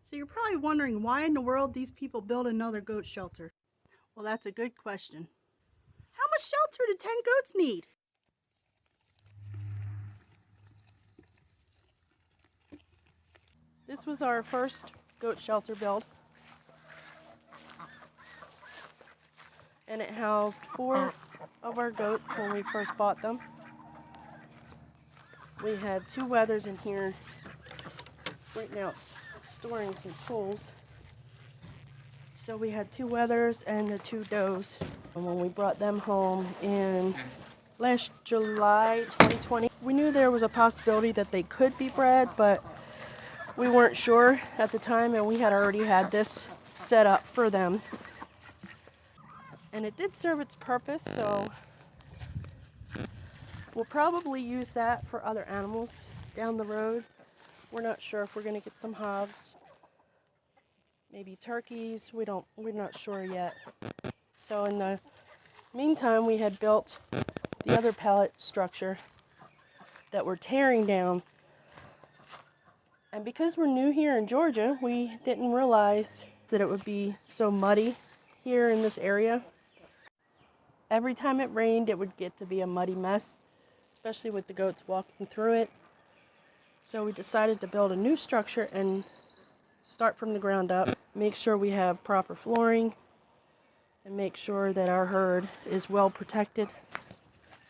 So you're probably wondering why in the world these people build another goat shelter. Well, that's a good question. How much shelter do 10 goats need? This was our first goat shelter build. And it housed 4 of our goats when we first bought them. We had 2 wethers in here. Right now it's storing some tools. So we had 2 wethers and the 2 does. And when we brought them home in last July 2020, we knew there was a possibility that they could be bred, but we weren't sure at the time, and we had already had this set up for them. And it did serve its purpose, so we'll probably use that for other animals down the road. We're not sure if we're going to get some hogs, maybe turkeys. We're not sure yet. So in the meantime, we had built the other pallet structure that we're tearing down. And because we're new here in Georgia, we didn't realize that it would be so muddy here in this area. Every time it rained, it would get to be a muddy mess, especially with the goats walking through it. So we decided to build a new structure and start from the ground up, make sure we have proper flooring, and make sure that our herd is well protected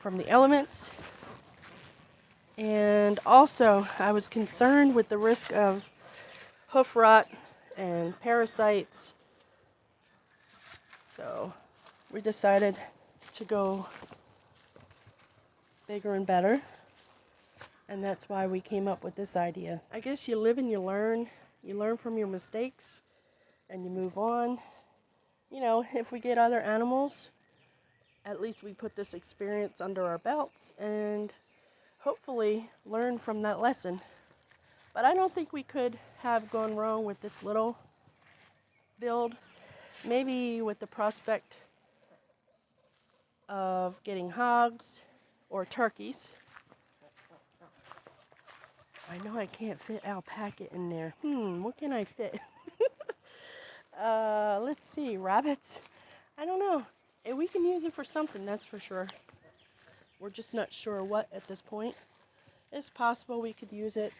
from the elements. And also, I was concerned with the risk of hoof rot and parasites. So we decided to go bigger and better. And that's why we came up with this idea. I guess you live and you learn. You learn from your mistakes and you move on. You know, if we get other animals, at least we put this experience under our belts and hopefully learn from that lesson. But I don't think we could have gone wrong with this little build. Maybe with the prospect of getting hogs or turkeys. I know I can't fit alpaca in there. What can I fit? Let's see, rabbits? I don't know. We can use it for something, that's for sure. We're just not sure what at this point. It's possible we could use it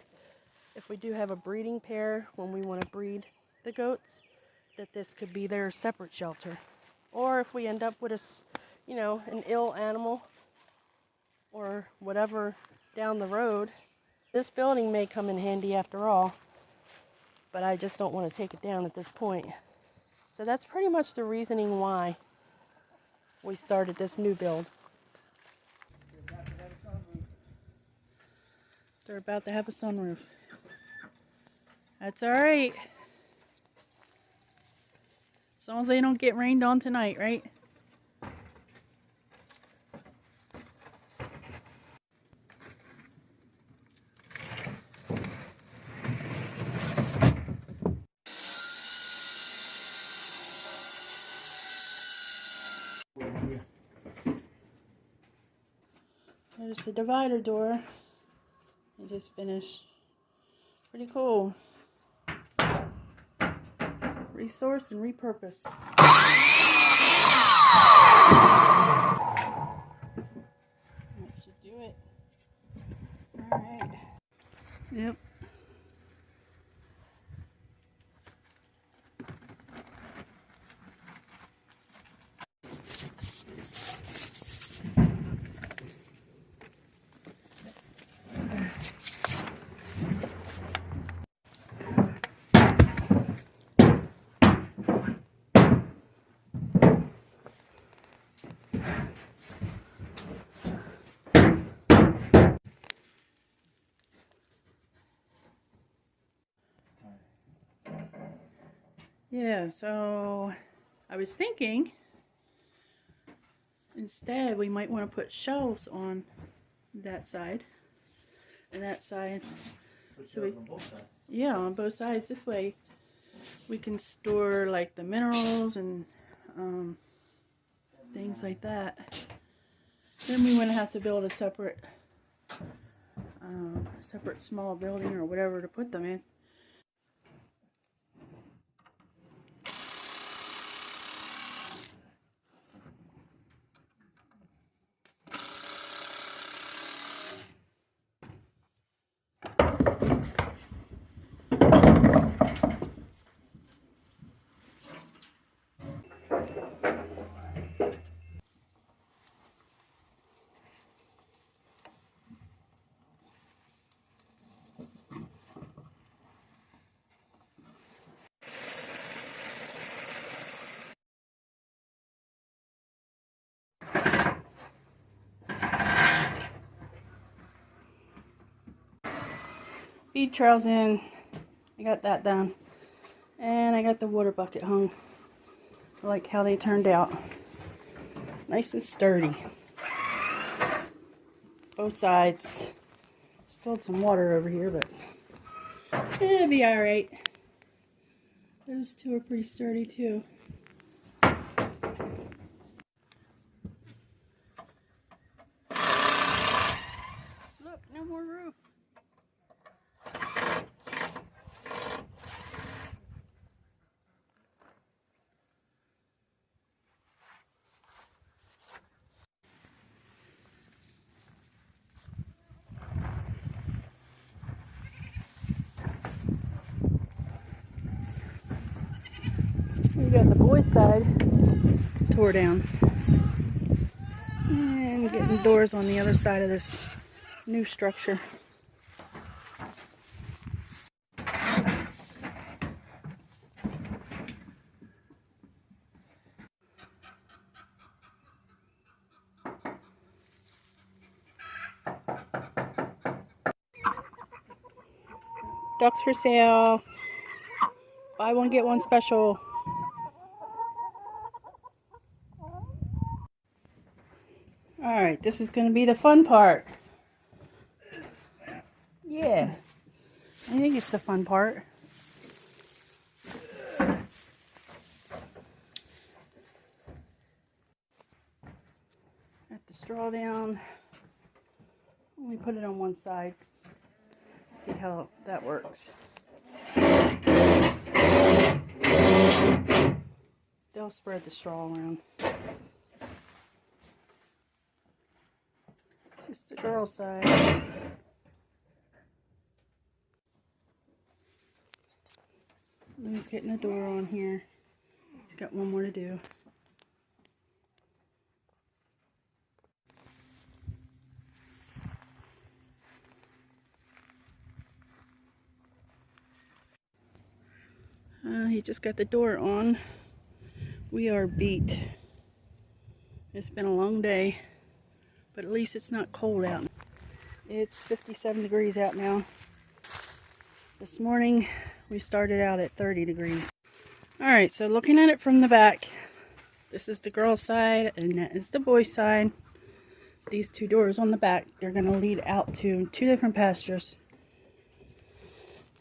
if we do have a breeding pair when we want to breed the goats, that this could be their separate shelter. Or if we end up with an ill animal or whatever down the road, this building may come in handy after all, but I just don't want to take it down at this point. So that's pretty much the reasoning why we started this new build. They're about to have a sunroof. That's all right. As long as they don't get rained on tonight, right? There's the divider door. I just finished. Pretty cool. Resource and repurpose. That should do it. Alright. Yep. Yeah, so I was thinking instead we might want to put shelves on that side and that side. So we, on both sides. Yeah, on both sides. This way we can store like the minerals and things like that. Then we wouldn't have to build a separate small building or whatever to put them in. Feed trails in. I got that done. And I got the water bucket hung. I like how they turned out. Nice and sturdy. Both sides. Spilled some water over here, but it'll be alright. Those two are pretty sturdy too. Look, no more roof. We got the boys' side tore down. And getting doors on the other side of this new structure. Ducks for sale. Buy one, get one special. Alright, this is going to be the fun part. Yeah, I think it's the fun part. Got the straw down. Only put it on one side. See how that works. They'll spread the straw around. Just the girl side. He's getting a door on here. He's got one more to do. He just got the door on. We are beat. It's been a long day, but at least it's not cold out. It's 57 degrees out now. This morning we started out at 30 degrees. Alright, so looking at it from the back, this is the girl side and that is the boy side. These two doors on the back, they're going to lead out to two different pastures.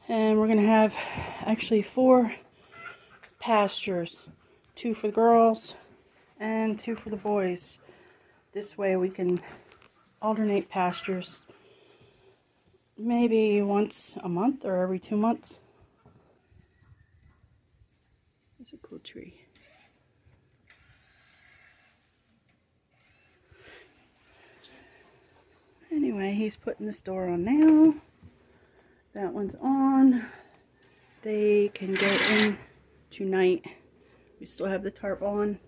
And we're going to have actually 4 pastures. 2 for the girls and 2 for the boys. This way we can alternate pastures. Maybe once a month or every 2 months. It's a cool tree. Anyway, he's putting this door on now. That one's on. They can go in tonight. We still have the tarp on.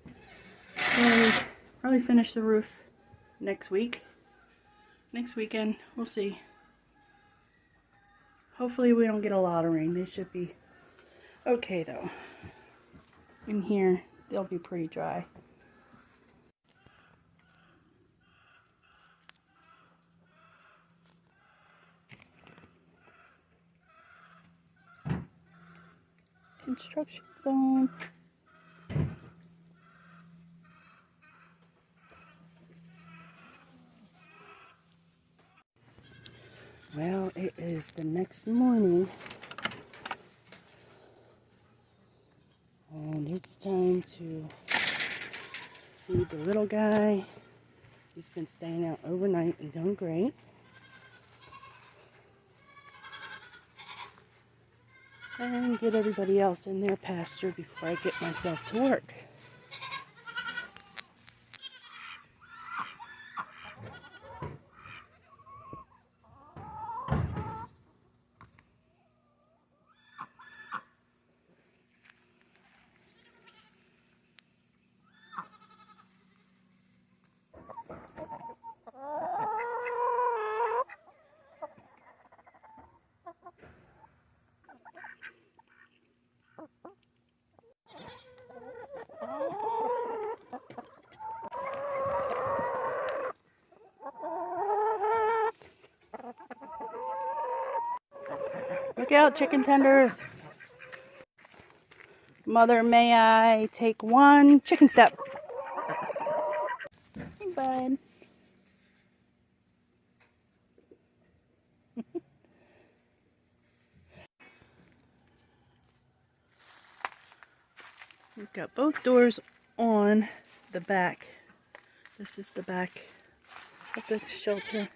And probably finish the roof next week. Next weekend. We'll see. Hopefully we don't get a lot of rain. They should be okay though. In here, they'll be pretty dry. Construction zone. Well, it is the next morning. And it's time to feed the little guy. He's been staying out overnight and doing great. And get everybody else in their pasture before I get myself to work. Look out, chicken tenders. Mother, may I take one chicken step? Hey, bud. We've got both doors on the back. This is the back of the shelter.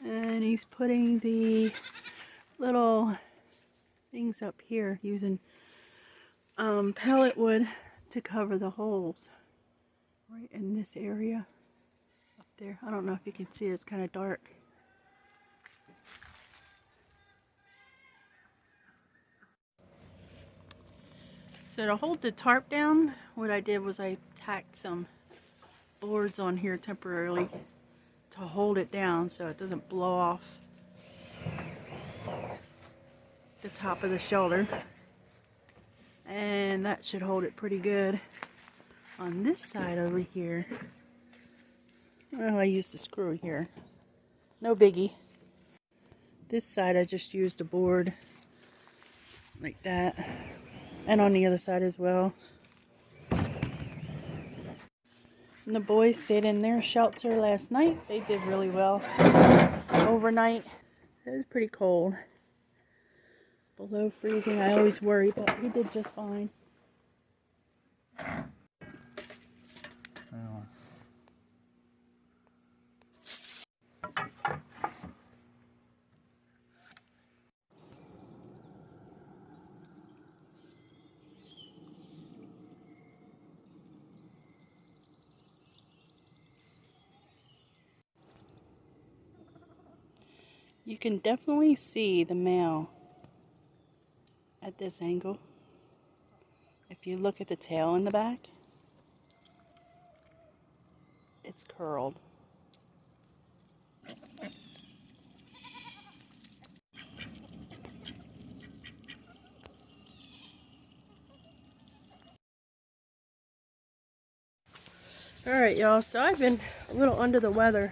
And he's putting the little things up here using pallet wood to cover the holes right in this area up there. I don't know if you can see it, it's kind of dark. So to hold the tarp down, what I did was I tacked some boards on here temporarily to hold it down so it doesn't blow off the top of the shelter. And that should hold it pretty good. On this side over here, well, I used a screw here. No biggie. This side I just used a board like that. And on the other side as well. And the boys stayed in their shelter last night. They did really well overnight. It was pretty cold. Below freezing, I always worry, but he did just fine. You can definitely see the male at this angle. If you look at the tail in the back, it's curled. Alright y'all, so I've been a little under the weather,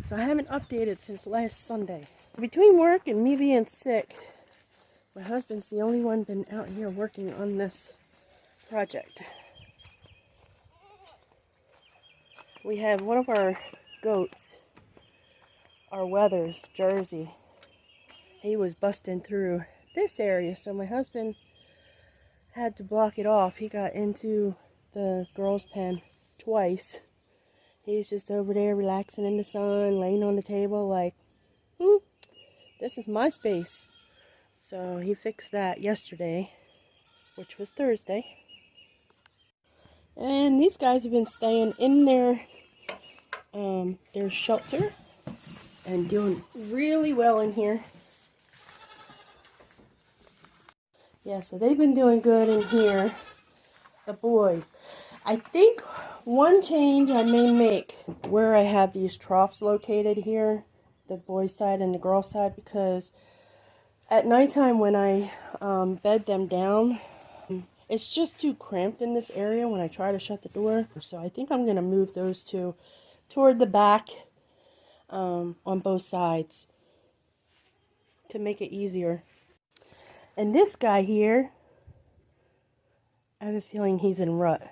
so I haven't updated since last Sunday. Between work and me being sick, my husband's the only one been out here working on this project. We have one of our goats, our Weathers, Jersey. He was busting through this area, so my husband had to block it off. He got into the girls' pen twice. He's just over there relaxing in the sun, laying on the table like, this is my space. So he fixed that yesterday, which was Thursday. And these guys have been staying in their shelter and doing really well in here. Yeah, so they've been doing good in here, the boys. I think one change I may make where I have these troughs located here, the boys' side and the girls' side, because at nighttime when I bed them down, it's just too cramped in this area when I try to shut the door. So I think I'm going to move those two toward the back on both sides to make it easier. And this guy here, I have a feeling he's in rut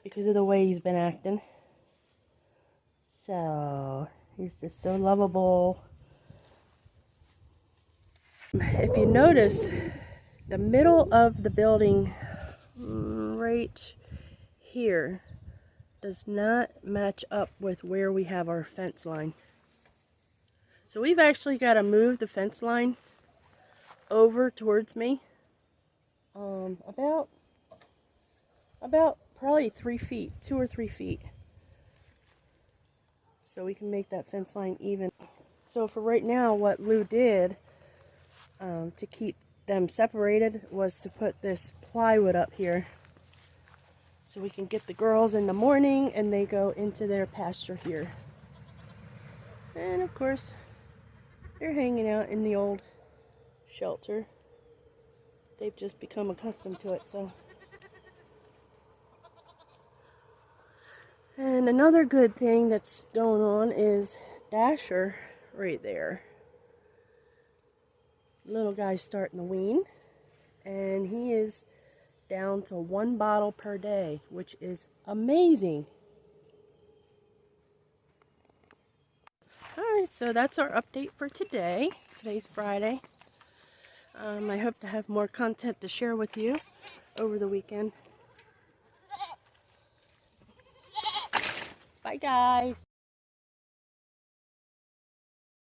because of the way he's been acting. So he's just so lovable. If you notice, the middle of the building right here does not match up with where we have our fence line. So we've actually got to move the fence line over towards me about probably 3 feet, 2 or 3 feet, so we can make that fence line even. So for right now, what Lou did to keep them separated was to put this plywood up here so we can get the girls in the morning and they go into their pasture here. And of course they're hanging out in the old shelter. They've just become accustomed to it. So, and another good thing that's going on is Dasher right there. Little guy's starting to wean, and he is down to 1 bottle per day, which is amazing. Alright, so that's our update for today. Today's Friday. I hope to have more content to share with you over the weekend. Bye guys!